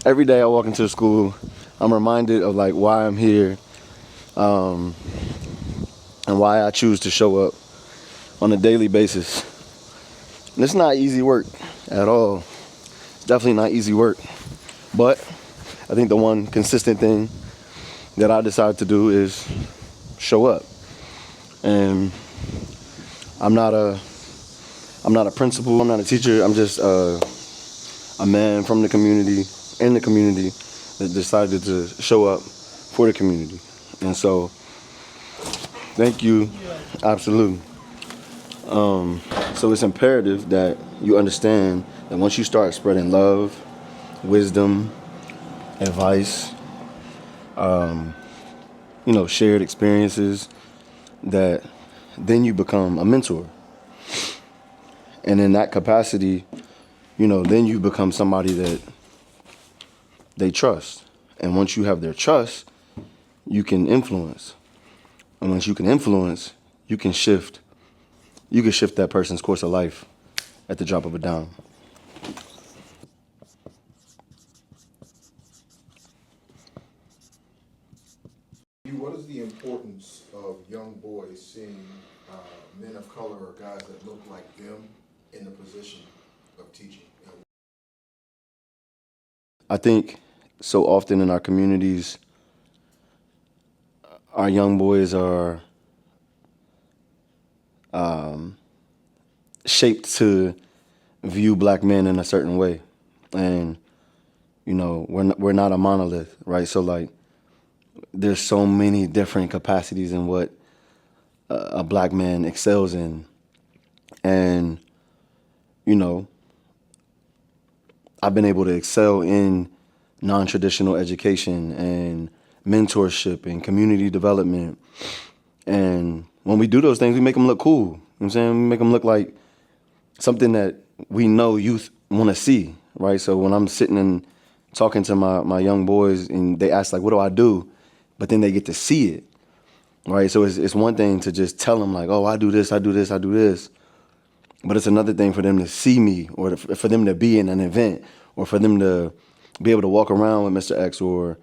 every day I walk into school, I'm reminded of like why I'm here, um, and why I choose to show up on a daily basis. And it's not easy work at all. It's definitely not easy work. But I think the one consistent thing that I decide to do is show up. And I'm not a principal, I'm not a teacher, I'm just a man from the community, in the community, that decided to show up for the community. And so, thank you, absolutely. So it's imperative that you understand that once you start spreading love, wisdom, advice, shared experiences, that then you become a mentor. And in that capacity, then you become somebody that they trust. And once you have their trust, you can influence. And once you can influence, you can shift that person's course of life at the drop of a dime. What is the importance of young boys seeing men of color or guys that look like them in the position of teaching? I think so often in our communities, our young boys are shaped to view black men in a certain way. And, we're not a monolith, right? So, like, there's so many different capacities in what a black man excels in. And, I've been able to excel in non-traditional education and mentorship and community development. And when we do those things, we make them look cool. You know what I'm saying? We make them look like something that we know youth want to see, right? So when I'm sitting and talking to my young boys and they ask, like, what do I do? But then they get to see it, right? So it's one thing to just tell them, like, oh, I do this, I do this, I do this. But it's another thing for them to see me, or for them to be in an event, or for them to be able to walk around with Mr. X, or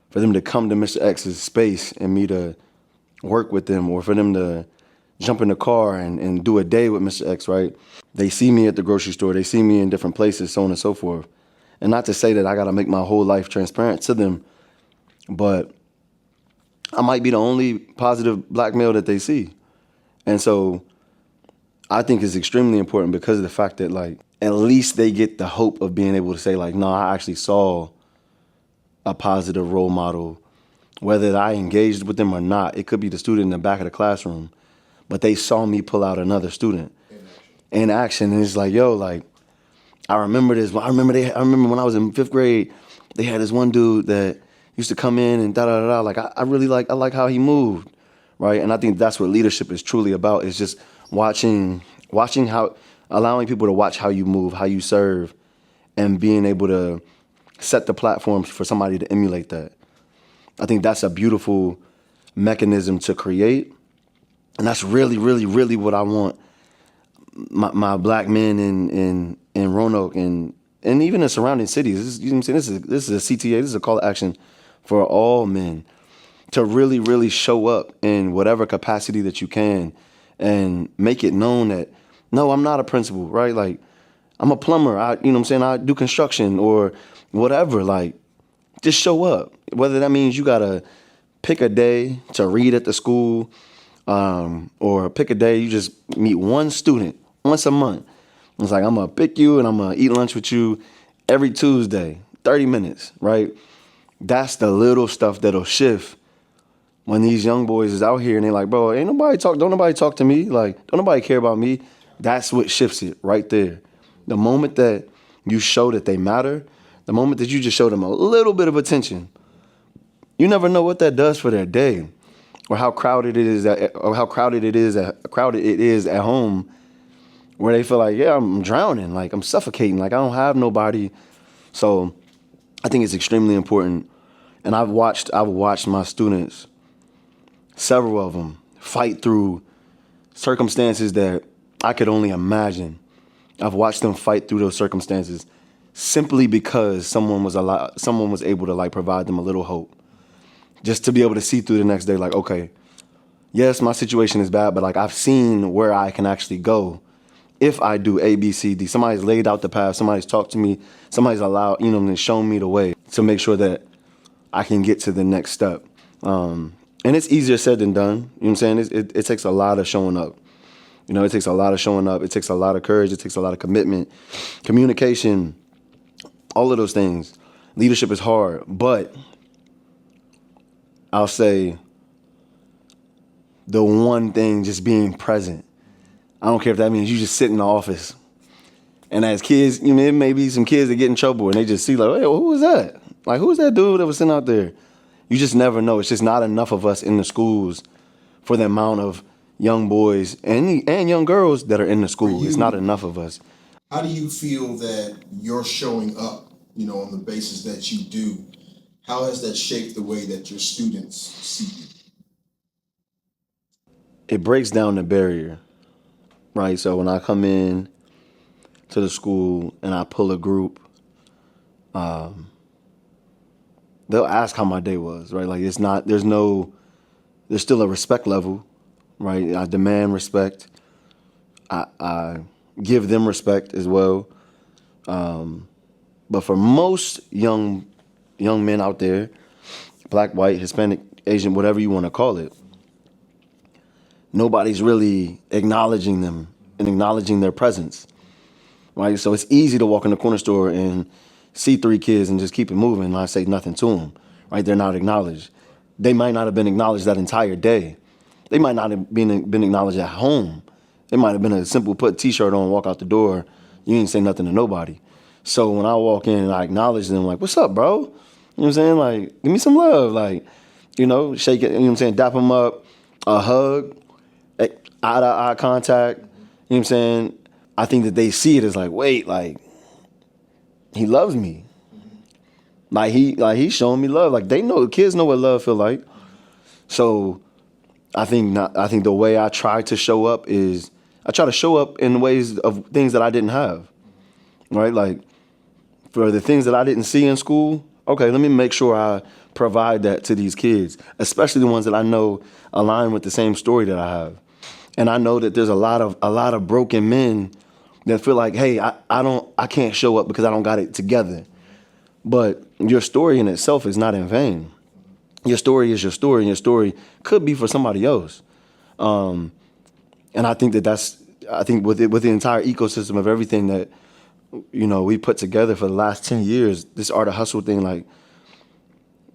for them to come to Mr. X's space and me to work with them, or for them to jump in the car and do a day with Mr. X, right? They see me at the grocery store. They see me in different places, so on and so forth. And not to say that I got to make my whole life transparent to them, but I might be the only positive black male that they see. And so I think it's extremely important because of the fact that, like, at least they get the hope of being able to say, like, no, I actually saw a positive role model, whether I engaged with them or not. It could be the student in the back of the classroom, but they saw me pull out another student in action. And it's like, yo, like, I remember this. I remember when I was in 5th grade, they had this one dude that used to come in and da-da-da-da. Like, I like how he moved, right? And I think that's what leadership is truly about, is just watching how, allowing people to watch how you move, how you serve, and being able to set the platforms for somebody to emulate that. I think that's a beautiful mechanism to create. And that's really, really, really what I want my black men in Roanoke and even in surrounding cities. This is, you know what I'm saying? This is a CTA, this is a call to action for all men to really, really show up in whatever capacity that you can and make it known that, no, I'm not a principal, right? Like, I'm a plumber. I do construction or whatever. Like, just show up. Whether that means you got to pick a day to read at the school, or pick a day you just meet one student once a month. It's like, I'm going to pick you and I'm going to eat lunch with you every Tuesday, 30 minutes, right? That's the little stuff that'll shift when these young boys is out here and they're like, bro, don't nobody talk to me. Like, don't nobody care about me. That's what shifts it right there. The moment that you show that they matter, the moment that you just show them a little bit of attention, you never know what that does for their day, or how crowded it is at home, where they feel like, yeah, I'm drowning, like I'm suffocating, like I don't have nobody. So I think it's extremely important. And I've watched my students, several of them, fight through circumstances that I could only imagine. I've watched them fight through those circumstances simply because someone was able to like provide them a little hope, just to be able to see through the next day. Like, okay, yes, my situation is bad, but like I've seen where I can actually go if I do A, B, C, D. Somebody's laid out the path. Somebody's talked to me. Somebody's allowed, and shown me the way to make sure that I can get to the next step. And it's easier said than done. You know what I'm saying? It takes a lot of showing up. It takes a lot of showing up. It takes a lot of courage. It takes a lot of commitment, communication, all of those things. Leadership is hard, but I'll say the one thing, just being present. I don't care if that means you just sit in the office. And as kids, it may be some kids that get in trouble and they just see like, hey, who was that? Like, who was that dude that was sitting out there? You just never know. It's just not enough of us in the schools for the amount of young boys and young girls that are in the school. It's not enough of us. How do you feel that you're showing up, on the basis that you do? How has that shaped the way that your students see you? It breaks down the barrier, right? So when I come in to the school and I pull a group, they'll ask how my day was, right? Like there's still a respect level, right? I demand respect. I give them respect as well. But for most young men out there, black, white, Hispanic, Asian, whatever you want to call it, nobody's really acknowledging them and acknowledging their presence, right? So it's easy to walk in the corner store and see 3 kids and just keep it moving and not say nothing to them, right? They're not acknowledged. They might not have been acknowledged that entire day. They might not have been acknowledged at home. It might have been a simple put t-shirt on, walk out the door. You ain't say nothing to nobody. So when I walk in and I acknowledge them, like, what's up, bro? You know what I'm saying? Like, give me some love. Like, shake it, dap them up, a hug, eye-to-eye contact. You know what I'm saying? I think that they see it as like, wait, like, he loves me. Like he's showing me love. Like kids know what love feel like. So I think the way I try to show up is I try to show up in ways of things that I didn't have. Right? Like for the things that I didn't see in school, okay, let me make sure I provide that to these kids, especially the ones that I know align with the same story that I have. And I know that there's a lot of broken men that feel like, hey, I can't show up because I don't got it together. But your story in itself is not in vain. Your story is your story, and your story could be for somebody else. And I think I think with the entire ecosystem of everything that, we put together for the last 10 years, this art of hustle thing, like,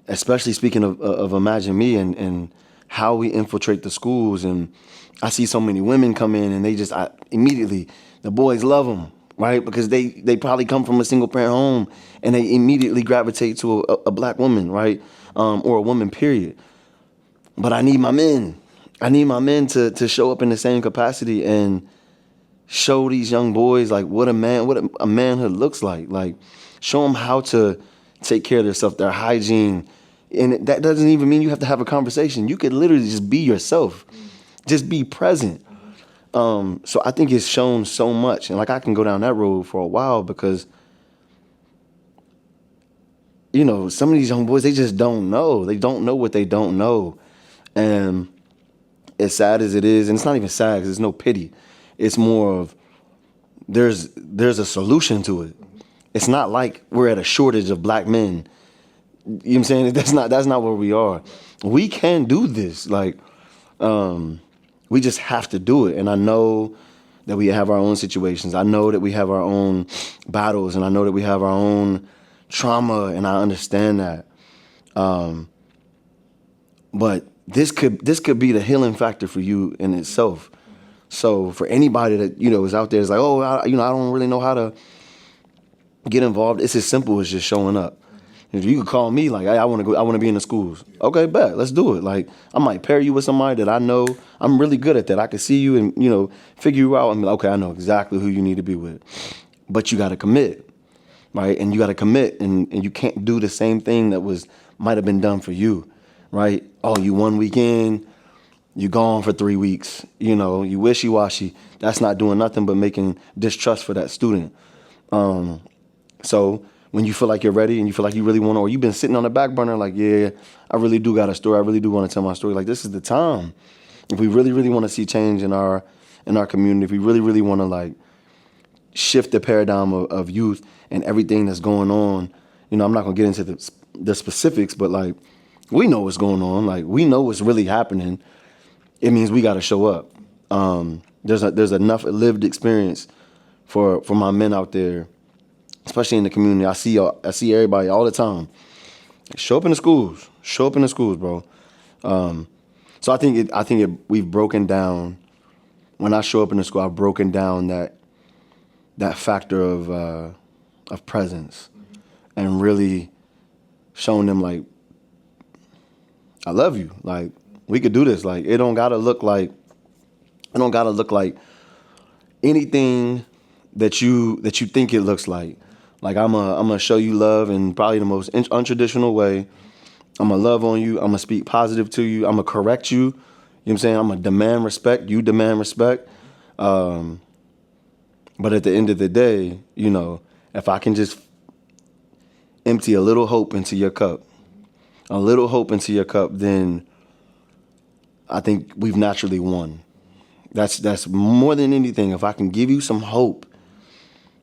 especially speaking of Imagine Me and how we infiltrate the schools. And I see so many women come in and they just immediately, the boys love them, right? Because they probably come from a single parent home and they immediately gravitate to a black woman, right? Or a woman, period. But I need my men. I need my men to show up in the same capacity and show these young boys like what a manhood looks like. Like show them how to take care of themselves, their hygiene. And that doesn't even mean you have to have a conversation. You could literally just be yourself. Just be present. So I think it's shown so much. And like I can go down that road for a while because, some of these young boys, they just don't know. They don't know what they don't know. And as sad as it is, and it's not even sad because there's no pity. It's more of there's a solution to it. It's not like we're at a shortage of black men. You know what I'm saying? That's not where we are. We can do this. Like, we just have to do it. And I know that we have our own situations. I know that we have our own battles, and I know that we have our own trauma, and I understand that. But this could be the healing factor for you in itself. So for anybody that, is out there, is like, oh, I don't really know how to get involved. It's as simple as just showing up. You could call me like, hey, I want to be in the schools. Okay, bet, let's do it. Like, I might pair you with somebody that I know I'm really good at that. I can see you and, figure you out and be like, okay, I know exactly who you need to be with. But you got to commit, right? And you got to commit, and you can't do the same thing that might have been done for you, right? Oh, you 1 weekend, you gone for 3 weeks, you wishy-washy. That's not doing nothing but making distrust for that student. So when you feel like you're ready and you feel like you really want to, or you've been sitting on the back burner, like, yeah, I really do got a story. I really do want to tell my story. Like, this is the time. If we really, really want to see change in our community, if we really, really want to like shift the paradigm of youth and everything that's going on, I'm not gonna get into the specifics, but like we know what's going on. Like we know what's really happening. It means we got to show up. There's enough lived experience for my men out there, especially in the community. I see everybody all the time. Show up in the schools. Show up in the schools, bro. So I think we've broken down. When I show up in the school, I've broken down that factor of presence, and really showing them like, I love you. Like we could do this. Like it don't gotta look like anything that you think it looks like. Like I'm gonna show you love in probably the most untraditional way. I'm gonna love on you. I'm gonna speak positive to you. I'm gonna correct you. You know what I'm saying? I'm gonna demand respect. You demand respect. But at the end of the day, if I can just empty a little hope into your cup, then I think we've naturally won. That's more than anything. If I can give you some hope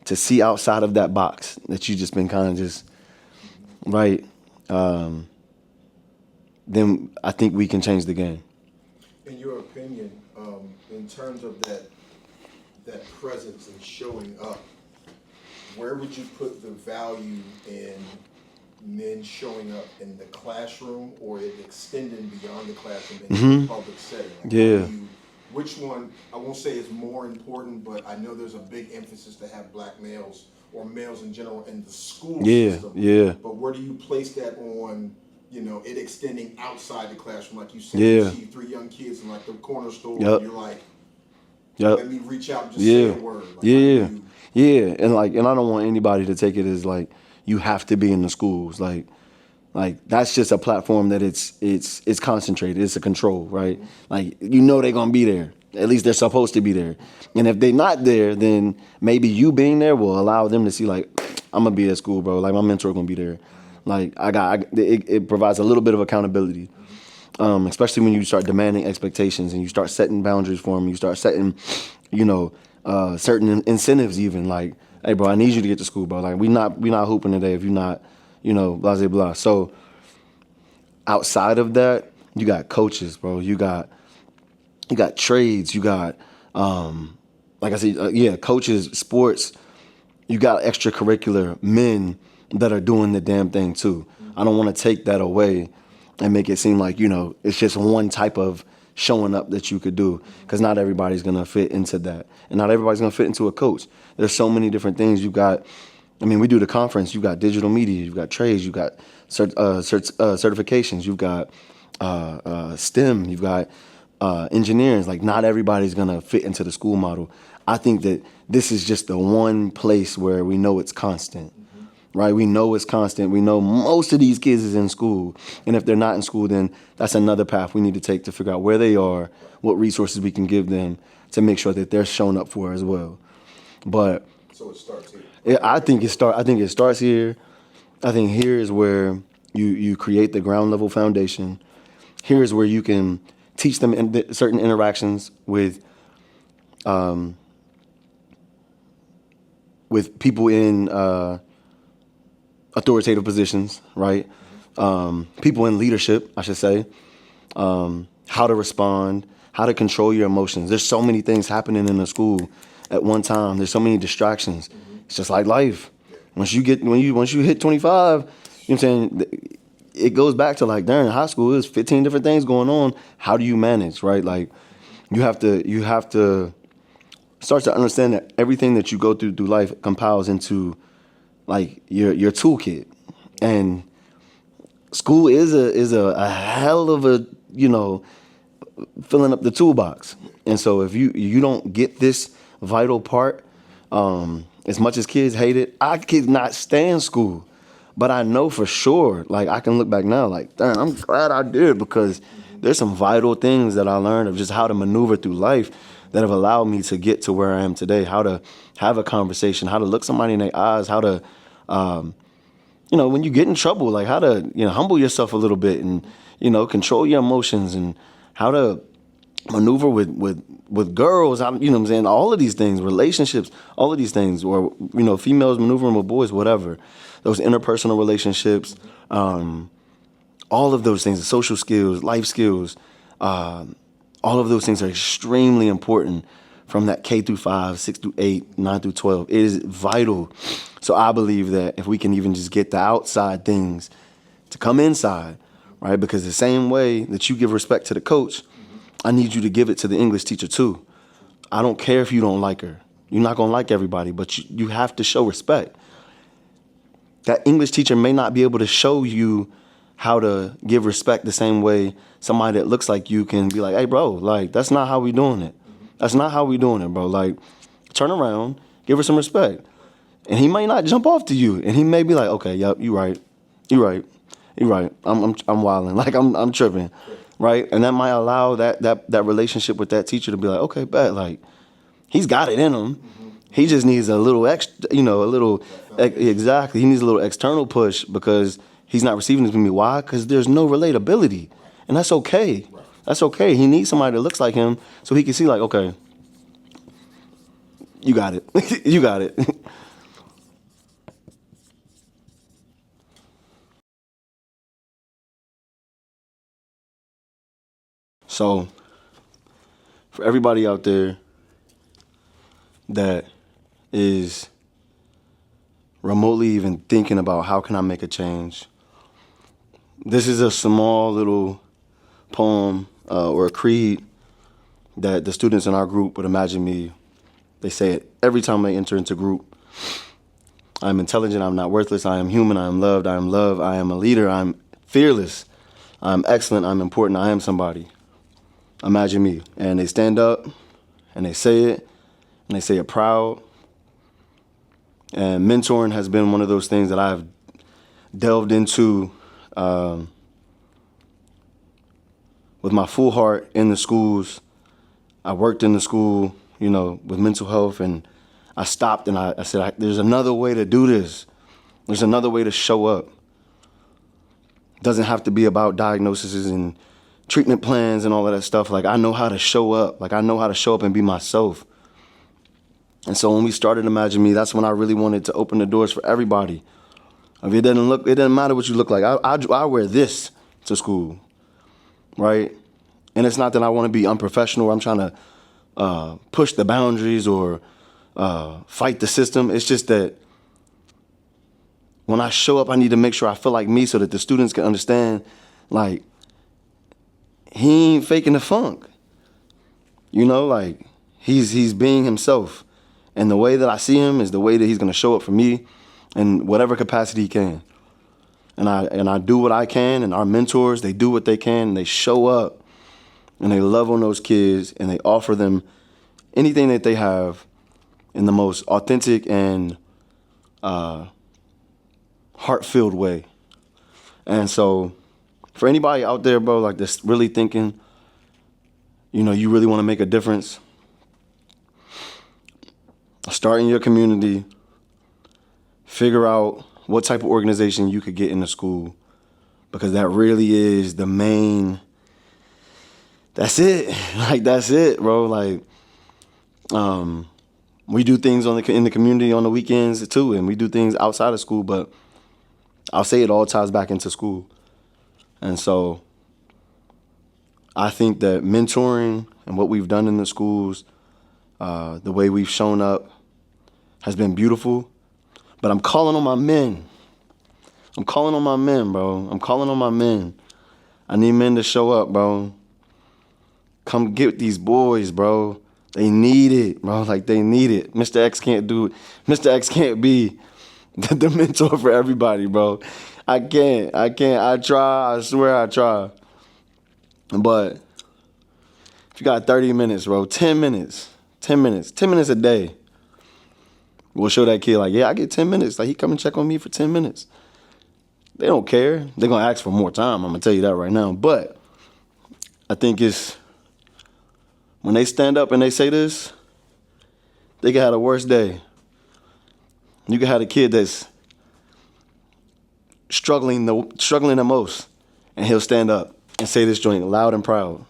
to see outside of that box that you just been kind of just right, then I think we can change the game. In your opinion, in terms of that presence and showing up, where would you put the value in men showing up in the classroom, or it extending beyond the classroom into the public setting? Like Yeah. Which one, I won't say is more important, but I know there's a big emphasis to have black males or males in general in the school system. Yeah. But where do you place that on, it extending outside the classroom? Like you said, Yeah. you see 3 young kids in like the corner store, Yep. and you're like, Yep. let me reach out and just say a word. Like, Yeah. And I don't want anybody to take it as like you have to be in the schools. Like that's just a platform that it's concentrated. It's a control, right? Like they're gonna be there. At least they're supposed to be there. And if they're not there, then maybe you being there will allow them to see like, I'm gonna be at school, bro. Like my mentor gonna be there. Like it provides a little bit of accountability. Especially when you start demanding expectations and you start setting boundaries for them. You start setting, certain incentives even. Like, hey, bro, I need you to get to school, bro. Like, we not hooping today if you're not, blah, blah, blah. So outside of that, you got coaches, bro. You got trades. You got, like I said, coaches, sports. You got extracurricular men that are doing the damn thing too. I don't want to take that away and make it seem like, it's just one type of showing up that you could do, because not everybody's going to fit into that. And not everybody's going to fit into a coach. There's so many different things. You got, we do the conference. You got digital media. You got trades. You got certifications. You've got STEM. You've got engineering. Like not everybody's going to fit into the school model. I think that this is just the one place where we know it's constant. Right, we know it's constant. We know most of these kids is in school, and if they're not in school, then that's another path we need to take to figure out where they are, what resources we can give them to make sure that they're shown up for as well. But so it starts here. I think it starts here. I think here is where you create the ground level foundation. Here is where you can teach them certain interactions with people in authoritative positions, right? People in leadership, I should say. How to respond, how to control your emotions. There's so many things happening in the school at one time. There's so many distractions. It's just like life. Once you hit 25, you know what I'm saying? It goes back to like during high school, there's 15 different things going on. How do you manage, right? Like you have to start to understand that everything that you go through life compiles into like your toolkit. And school is a hell of a, filling up the toolbox. And so if you don't get this vital part, as much as kids hate it, I could not stand school. But I know for sure, like I can look back now, like, damn, I'm glad I did, because there's some vital things that I learned of just how to maneuver through life that have allowed me to get to where I am today, how to have a conversation, how to look somebody in their eyes, how to When you get in trouble, like how to, humble yourself a little bit and, control your emotions and how to maneuver with girls, you know what I'm saying? All of these things, relationships, all of these things, or, females maneuvering with boys, whatever. Those interpersonal relationships, all of those things, the social skills, life skills, all of those things are extremely important from that K through 5, 6 through 8, 9 through 12. It is vital. So I believe that if we can even just get the outside things to come inside, right? Because the same way that you give respect to the coach, I need you to give it to the English teacher too. I don't care if you don't like her. You're not going to like everybody, but you have to show respect. That English teacher may not be able to show you how to give respect the same way somebody that looks like you can be like, hey, bro, like, that's not how we doing it. That's not how we doing it, bro. Like, turn around, give her some respect. And he may not jump off to you. And he may be like, okay, yep, you right. You right. You right. I'm wilding. Like, I'm tripping. Right? And that might allow that relationship with that teacher to be like, okay, bet, like, he's got it in him. He just needs a little extra, exactly. He needs a little external push because he's not receiving it from me. Why? Because there's no relatability. And that's okay. That's okay. He needs somebody that looks like him so he can see, like, okay, you got it. You got it. So, for everybody out there that is remotely even thinking about how can I make a change, this is a small little poem or a creed that the students in our group would imagine me. They say it every time they enter into group. I'm intelligent, I'm not worthless, I am human, I am loved, I am love, I am a leader, I'm fearless, I'm excellent, I'm important, I am somebody. Imagine me. And they stand up and they say it, and they say it proud. And mentoring has been one of those things that I've delved into with my full heart in the schools. I worked in the school, with mental health, and I stopped and I said, there's another way to do this. There's another way to show up. It doesn't have to be about diagnoses and treatment plans and all of that stuff. Like, I know how to show up. Like, I know how to show up and be myself. And so when we started Imagine Me, that's when I really wanted to open the doors for everybody. If it doesn't matter what you look like. I wear this to school, right? And it's not that I want to be unprofessional. I'm trying to push the boundaries or fight the system. It's just that when I show up, I need to make sure I feel like me so that the students can understand, like, he ain't faking the funk. Like, he's being himself. And the way that I see him is the way that he's going to show up for me in whatever capacity he can. And I do what I can, and our mentors, they do what they can, and they show up, and they love on those kids, and they offer them anything that they have in the most authentic and heart-filled way. And so for anybody out there, bro, like, that's really thinking, you really want to make a difference, start in your community, figure out what type of organization you could get in the school, because that really is the main, that's it. Like, that's it, bro. Like, we do things in the community on the weekends too, and we do things outside of school, but I'll say it all ties back into school. And so I think that mentoring and what we've done in the schools, the way we've shown up, has been beautiful. But I'm calling on my men. I'm calling on my men, bro. I'm calling on my men. I need men to show up, bro. Come get these boys, bro. They need it, bro. Like, they need it. Mr. X can't do it. Mr. X can't be the mentor for everybody, bro. I can't. I try. I swear I try. But if you got 30 minutes, bro, 10 minutes a day, we'll show that kid, like, yeah, I get 10 minutes. Like, he come and check on me for 10 minutes. They don't care. They're going to ask for more time. I'm going to tell you that right now. But I think it's when they stand up and they say this, they can have the worst day. You can have a kid that's struggling the most, and he'll stand up and say this joint loud and proud.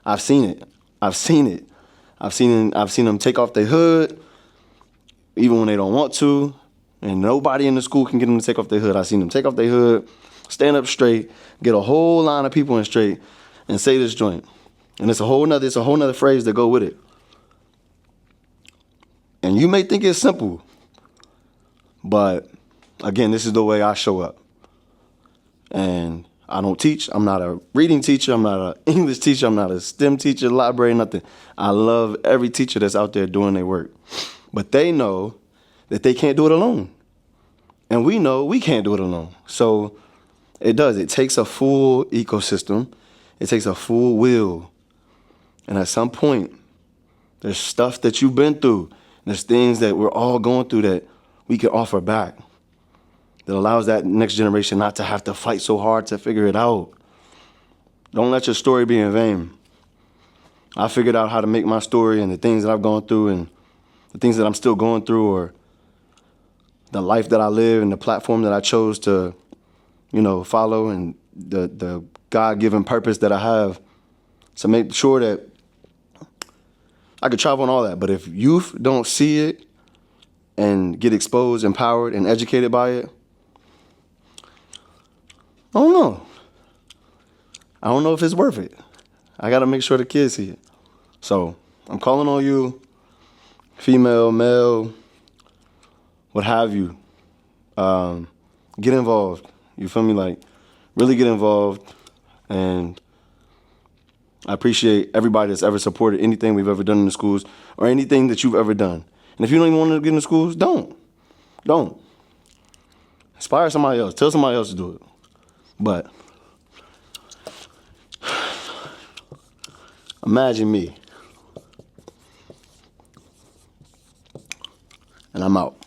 I've seen it. I've seen it. I've seen them take off their hood, even when they don't want to, and nobody in the school can get them to take off their hood. I've seen them take off their hood, stand up straight, get a whole line of people in straight, and say this joint. And it's a whole nother phrase that go with it. And you may think it's simple, but again, this is the way I show up. And I don't teach. I'm not a reading teacher. I'm not an English teacher. I'm not a STEM teacher, library, nothing. I love every teacher that's out there doing their work. But they know that they can't do it alone. And we know we can't do it alone. So it does. It takes a full ecosystem. It takes a full will. And at some point, there's stuff that you've been through. There's things that we're all going through that we can offer back, that allows that next generation not to have to fight so hard to figure it out. Don't let your story be in vain. I figured out how to make my story, and the things that I've gone through and the things that I'm still going through, or the life that I live and the platform that I chose to, follow, and the God-given purpose that I have, to make sure that I could travel and all that. But if youth don't see it and get exposed, empowered, and educated by it, I don't know. I don't know if it's worth it. I got to make sure the kids see it. So I'm calling on you, female, male, what have you. Get involved. You feel me? Like, really get involved. And I appreciate everybody that's ever supported anything we've ever done in the schools, or anything that you've ever done. And if you don't even want to get in the schools, don't. Inspire somebody else. Tell somebody else to do it. But imagine me. And I'm out.